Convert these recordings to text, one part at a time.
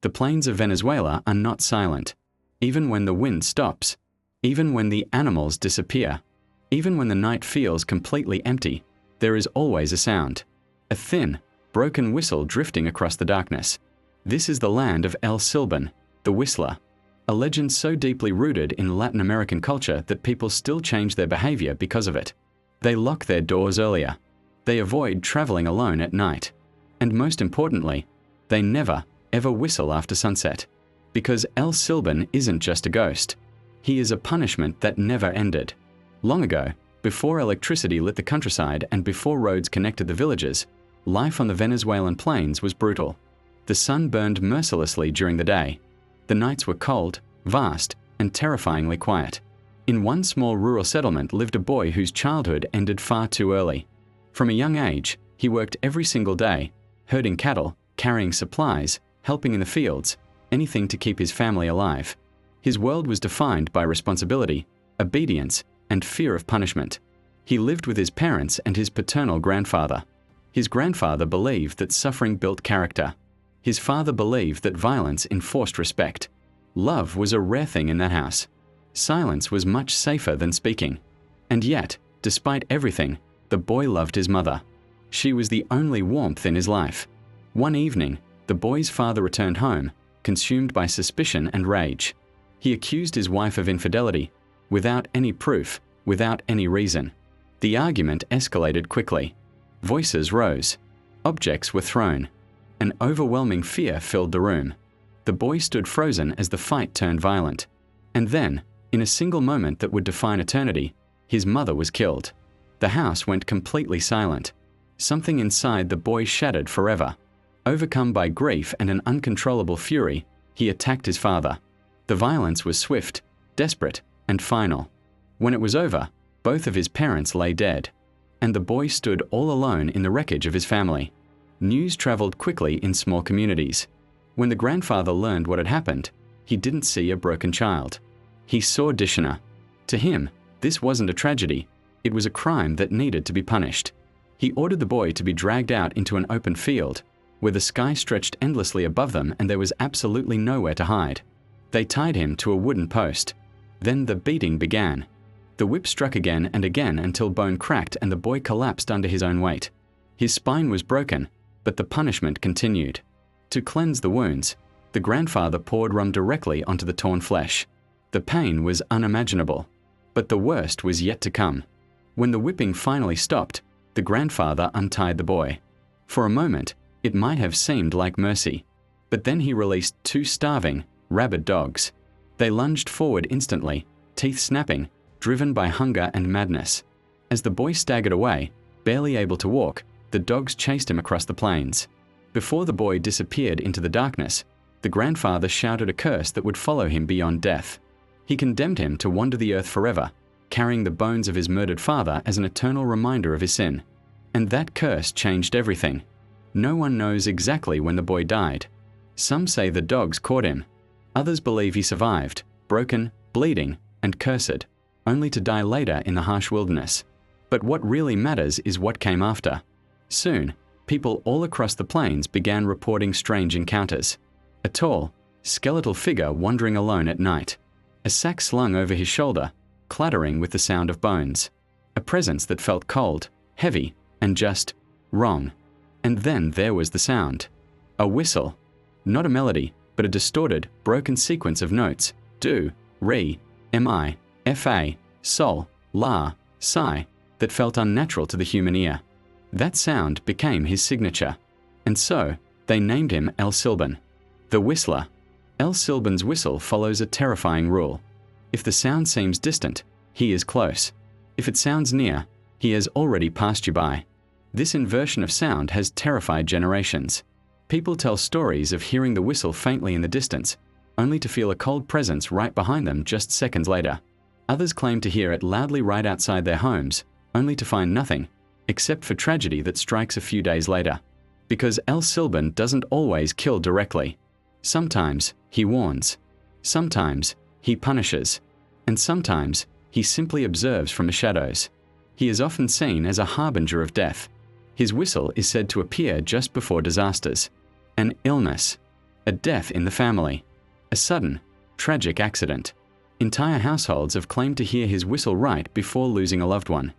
The plains of Venezuela are not silent. Even when the wind stops, even when the animals disappear, even when the night feels completely empty, there is always a sound. A thin, broken whistle drifting across the darkness. This is the land of El Silbón, the whistler. A legend so deeply rooted in Latin American culture that people still change their behavior because of it. They lock their doors earlier. They avoid traveling alone at night. And most importantly, they never, ever whistle after sunset. Because El Silbón isn't just a ghost. He is a punishment that never ended. Long ago, before electricity lit the countryside and before roads connected the villages, life on the Venezuelan plains was brutal. The sun burned mercilessly during the day. The nights were cold, vast, and terrifyingly quiet. In one small rural settlement lived a boy whose childhood ended far too early. From a young age, he worked every single day, herding cattle, carrying supplies, helping in the fields, anything to keep his family alive. His world was defined by responsibility, obedience, and fear of punishment. He lived with his parents and his paternal grandfather. His grandfather believed that suffering built character. His father believed that violence enforced respect. Love was a rare thing in that house. Silence was much safer than speaking. And yet, despite everything, the boy loved his mother. She was the only warmth in his life. One evening, the boy's father returned home, consumed by suspicion and rage. He accused his wife of infidelity, without any proof, without any reason. The argument escalated quickly. Voices rose. Objects were thrown. An overwhelming fear filled the room. The boy stood frozen as the fight turned violent. And then, in a single moment that would define eternity, his mother was killed. The house went completely silent. Something inside the boy shattered forever. Overcome by grief and an uncontrollable fury, he attacked his father. The violence was swift, desperate, and final. When it was over, both of his parents lay dead. And the boy stood all alone in the wreckage of his family. News traveled quickly in small communities. When the grandfather learned what had happened, he didn't see a broken child. He saw Dishana. To him, this wasn't a tragedy. It was a crime that needed to be punished. He ordered the boy to be dragged out into an open field, where the sky stretched endlessly above them and there was absolutely nowhere to hide. They tied him to a wooden post. Then the beating began. The whip struck again and again until bone cracked and the boy collapsed under his own weight. His spine was broken, but the punishment continued. To cleanse the wounds, the grandfather poured rum directly onto the torn flesh. The pain was unimaginable, but the worst was yet to come. When the whipping finally stopped, the grandfather untied the boy. For a moment, it might have seemed like mercy, but then he released two starving, rabid dogs. They lunged forward instantly, teeth snapping, driven by hunger and madness. As the boy staggered away, barely able to walk, the dogs chased him across the plains. Before the boy disappeared into the darkness, the grandfather shouted a curse that would follow him beyond death. He condemned him to wander the earth forever, carrying the bones of his murdered father as an eternal reminder of his sin. And that curse changed everything. No one knows exactly when the boy died. Some say the dogs caught him. Others believe he survived, broken, bleeding, and cursed, only to die later in the harsh wilderness. But what really matters is what came after. Soon, people all across the plains began reporting strange encounters. A tall, skeletal figure wandering alone at night. A sack slung over his shoulder, clattering with the sound of bones. A presence that felt cold, heavy, and just wrong. And then there was the sound. A whistle. Not a melody, but a distorted, broken sequence of notes. Do, re, mi, fa, sol, la, si, that felt unnatural to the human ear. That sound became his signature. And so, they named him El Silbón, the whistler. El Silbón's whistle follows a terrifying rule. If the sound seems distant, he is close. If it sounds near, he has already passed you by. This inversion of sound has terrified generations. People tell stories of hearing the whistle faintly in the distance, only to feel a cold presence right behind them just seconds later. Others claim to hear it loudly right outside their homes, only to find nothing, except for tragedy that strikes a few days later. Because El Silbón doesn't always kill directly. Sometimes he warns. Sometimes he punishes. And sometimes he simply observes from the shadows. He is often seen as a harbinger of death. His whistle is said to appear just before disasters. An illness, a death in the family, a sudden, tragic accident. Entire households have claimed to hear his whistle right before losing a loved one.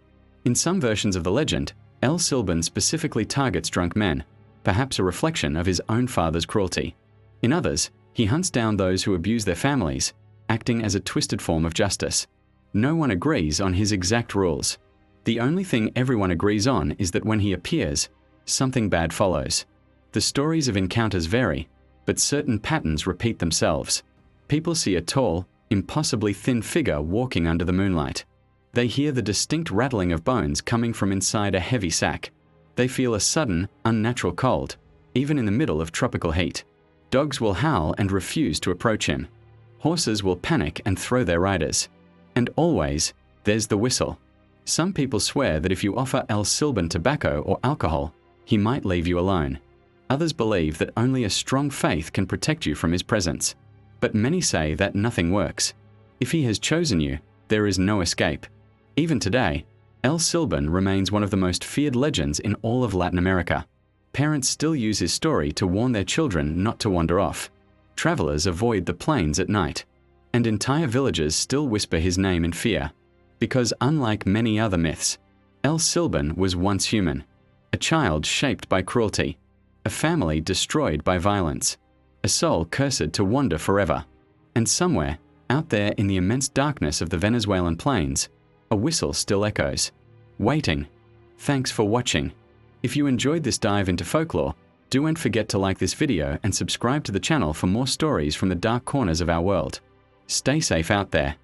In some versions of the legend, El Silbón specifically targets drunk men, perhaps a reflection of his own father's cruelty. In others, he hunts down those who abuse their families, acting as a twisted form of justice. No one agrees on his exact rules. The only thing everyone agrees on is that when he appears, something bad follows. The stories of encounters vary, but certain patterns repeat themselves. People see a tall, impossibly thin figure walking under the moonlight. They hear the distinct rattling of bones coming from inside a heavy sack. They feel a sudden, unnatural cold, even in the middle of tropical heat. Dogs will howl and refuse to approach him. Horses will panic and throw their riders. And always, there's the whistle. Some people swear that if you offer El Silbón tobacco or alcohol, he might leave you alone. Others believe that only a strong faith can protect you from his presence. But many say that nothing works. If he has chosen you, there is no escape. Even today, El Silbón remains one of the most feared legends in all of Latin America. Parents still use his story to warn their children not to wander off. Travelers avoid the plains at night. And entire villages still whisper his name in fear. Because unlike many other myths, El Silbón was once human. A child shaped by cruelty. A family destroyed by violence. A soul cursed to wander forever. And somewhere, out there in the immense darkness of the Venezuelan plains, a whistle still echoes, waiting. Thanks for watching. If you enjoyed this dive into folklore, don't forget to like this video and subscribe to the channel for more stories from the dark corners of our world. Stay safe out there.